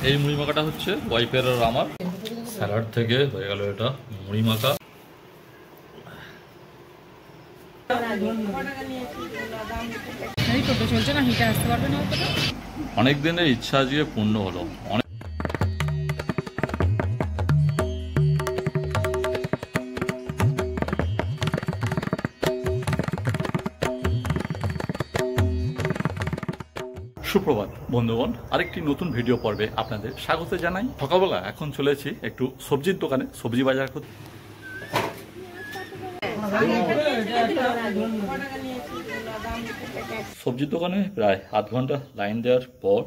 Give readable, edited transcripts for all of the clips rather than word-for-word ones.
এই মুড়ি মাখাটা হচ্ছে ওয়াইফের আর আমার। স্যালাড থেকে হয়ে গেল এটা মুড়ি মাখা। অনেক দিনের ইচ্ছা আজকে পূর্ণ হলো। সুপ্রভাত বন্ধুগণ, আরেকটি নতুন ভিডিও পর্বে আপনাদের স্বাগত জানাই। সকালবেলা এখন চলেছি একটু সবজির দোকানে সবজি বাজার করতে। সবজির দোকানে প্রায় আধ ঘন্টা লাইন দেওয়ার পর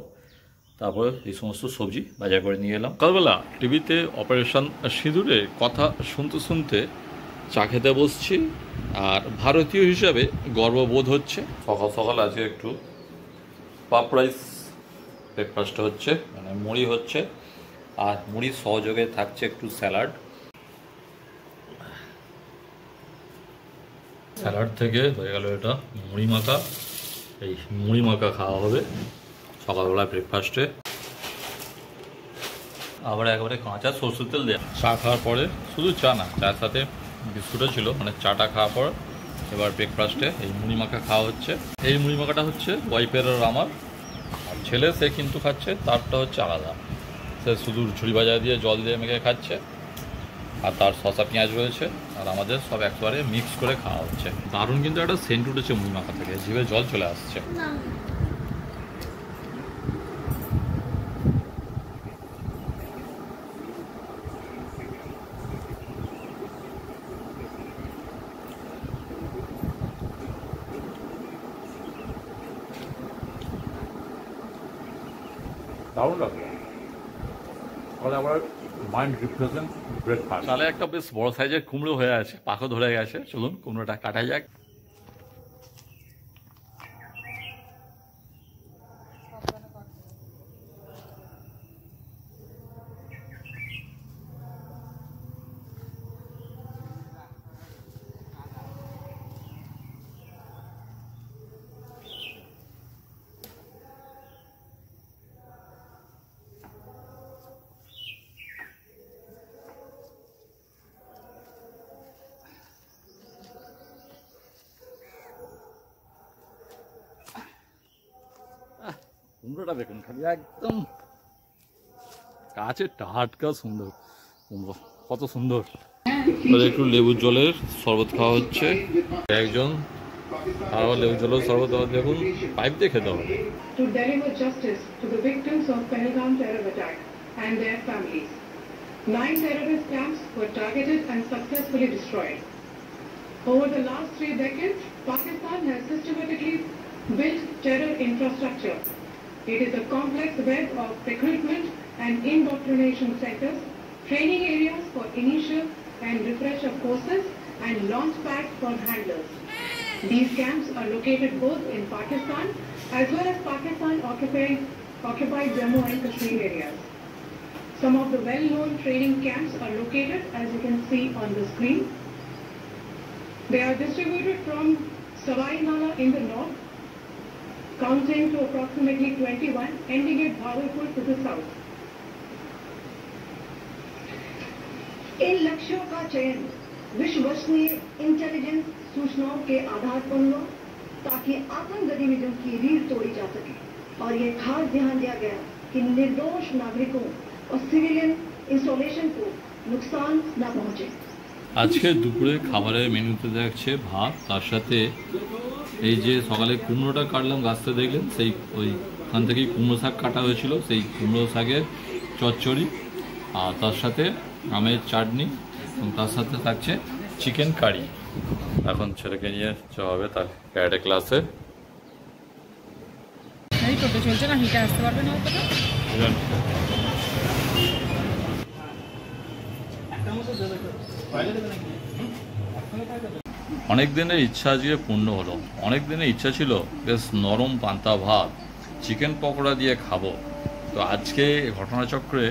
তারপরে এই সমস্ত সবজি বাজার করে নিয়ে এলাম। সকালবেলা টিভিতে অপারেশন সিঁদুরের কথা শুনতে শুনতে চা খেতে বসছি, আর ভারতীয় হিসাবে গর্ববোধ হচ্ছে। সকাল সকাল আজকে একটু পাপ রাইস ব্রেকফাস্ট হচ্ছে, মানে মুড়ি হচ্ছে, আর মুড়ির সহযোগে থাকছে একটু স্যালাড। স্যালাড থেকে হয়ে গেল এটা মুড়ি মাখা। এই মুড়ি মাখা খাওয়া হবে সকালবেলা ব্রেকফাস্টে। আবার একেবারে কাঁচা সরষের তেল দেওয়া। চা খাওয়ার পরে, শুধু চা না, চায়ের সাথে বিস্কুটও ছিল, মানে চাটা খাওয়ার পর এবার ব্রেকফাস্টে এই মুড়ি মাখা খাওয়া হচ্ছে। এই মুড়ি মাখাটা হচ্ছে ওয়াইফের আর আমার। আর ছেলে সে কিন্তু খাচ্ছে, তারটা হচ্ছে আলাদা, সে শুধু ঝুড়ি ভাজা দিয়ে জল দিয়ে মেখে খাচ্ছে, আর তার শসা পেঁয়াজ রয়েছে, আর আমাদের সব একবারে মিক্স করে খাওয়া হচ্ছে। দারুণ কিন্তু একটা সেন্ট উঠেছে মুড়ি মাখা থেকে, জিভে জল চলে আসছে। দারুণ লাগলো। তাহলে আবার মাইন্ড রিফ্রেশিং ব্রেকফাস্ট। তাহলে একটা বেশ বড় সাইজের কুমড়ো হয়ে আছে, পাখো ধরে গেছে। চলুন কুমড়োটা কাটাই যাক। কুমড়োটা দেখুন, খালি একদম কাছে টাটকা সুন্দর কুমড়ো, কত সুন্দর। একটু লেবুর জলের শরবত খাওয়া হচ্ছে। একজন আবার লেবুর জলের শরবত দেখুন, পাইপ দিয়ে খেতে হবে। To deliver justice to the victims of Pahalgam terror attack and their families. 9 terrorist camps were targeted and successfully destroyed. Over the last 3 decades, Pakistan has systematically built terror infrastructure. It is a complex web of recruitment and indoctrination centers, training areas for initial and refresher courses, and launch pads for handlers. These camps are located both in Pakistan as well as Pakistan-occupied Jammu and Kashmir areas. Some of the well-known training camps are located, as you can see on the screen. They are distributed from Sawai Nala in the north, counting to approximately 21, ending at Bhagalpur to the south. इन लक्ष्यों का चयन विश्वसनीय intelligence सूचनाओं के आधार पर हुआ, ताकि आतंक गतिविधियों की रीढ़ तोड़ी जा सके, और ये खास ध्यान दिया गया कि निर्दोष नागरिकों और सिविलियन इंस्टॉलेशन को नुकसान न पहुंचे। আজকে দুপুরে খাবারের মেনুতে দেখছে ভাত, তার সাথে এই যে সকালে কুমড়োটা কাটলাম গাছতে দেখলেন, সেই ওইখান থেকেই কুমড়ো শাক কাটা হয়েছিল, সেই কুমড়ো শাকের চচ্চড়ি, আর তার সাথে আমের চাটনি, এবং তার সাথে থাকছে চিকেন কারি। এখন ছেলেকে নিয়ে যাওয়া হবে তার ক্যারাটে ক্লাসে। চলছে না, হিটে আসতে পারবে না। অনেক দিনের ইচ্ছা আজকে পূর্ণ হলো। অনেক দিনের ইচ্ছা ছিল বেশ নরম পান্তা ভাত চিকেন পকোড়া দিয়ে খাবো। তো আজকে ঘটনাচক্রে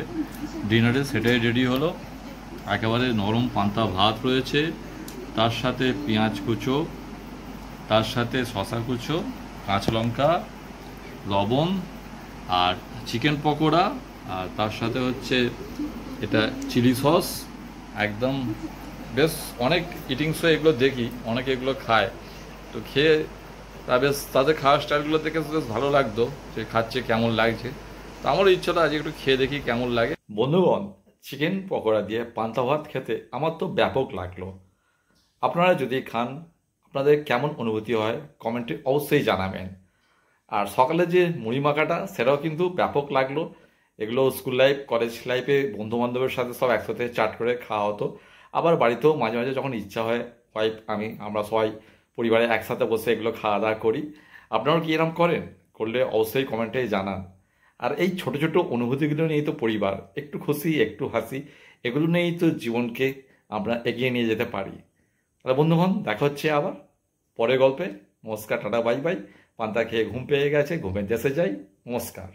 ডিনারে সেটাই রেডি হলো। একেবারে নরম পান্তা ভাত রয়েছে, তার সাথে পেঁয়াজ কুচো, তার সাথে শসা কুচো, কাঁচা লঙ্কা, লবণ, আর চিকেন পকোড়া, আর তার সাথে হচ্ছে এটা চিলি সস, একদম বেশ অনেক ইটিংসে এগুলো দেখি অনেকে এগুলো খায়, তো খেয়ে তা বেশ তাদের খাওয়ার স্টাইলগুলো দেখে বেশ ভালো লাগতো যে খাচ্ছে কেমন লাগছে। তো আমারও ইচ্ছাটা আজ একটু খেয়ে দেখি কেমন লাগে। বন্ধুগণ, চিকেন পকোড়া দিয়ে পান্তা ভাত খেতে আমার তো ব্যাপক লাগলো। আপনারা যদি খান আপনাদের কেমন অনুভূতি হয় কমেন্টে অবশ্যই জানাবেন। আর সকালে যে মুড়ি মাখাটা সেটাও কিন্তু ব্যাপক লাগলো। এগুলো স্কুল লাইফ কলেজ লাইফে বন্ধু বান্ধবের সাথে সব একসাথে চাট করে খাওয়া হতো। আবার বাড়িতেও মাঝে মাঝে যখন ইচ্ছা হয় ওয়াইফ আমরা সবাই পরিবারে একসাথে বসে এগুলো খাওয়া দাওয়া করি। আপনারাও কি এরকম করেন? করলে অবশ্যই কমেন্টে জানান। আর এই ছোট ছোট অনুভূতিগুলো নিয়েই তো পরিবার, একটু খুশি একটু হাসি, এগুলো নিয়েই তো জীবনকে আমরা এগিয়ে নিয়ে যেতে পারি। তাহলে বন্ধুগণ, দেখা হচ্ছে আবার পরের গল্পে। নমস্কার, টাটা, বাই বাই। পান্তা খেয়ে ঘুম পেয়ে গেছে, ঘুমের দেশে যাই। নমস্কার।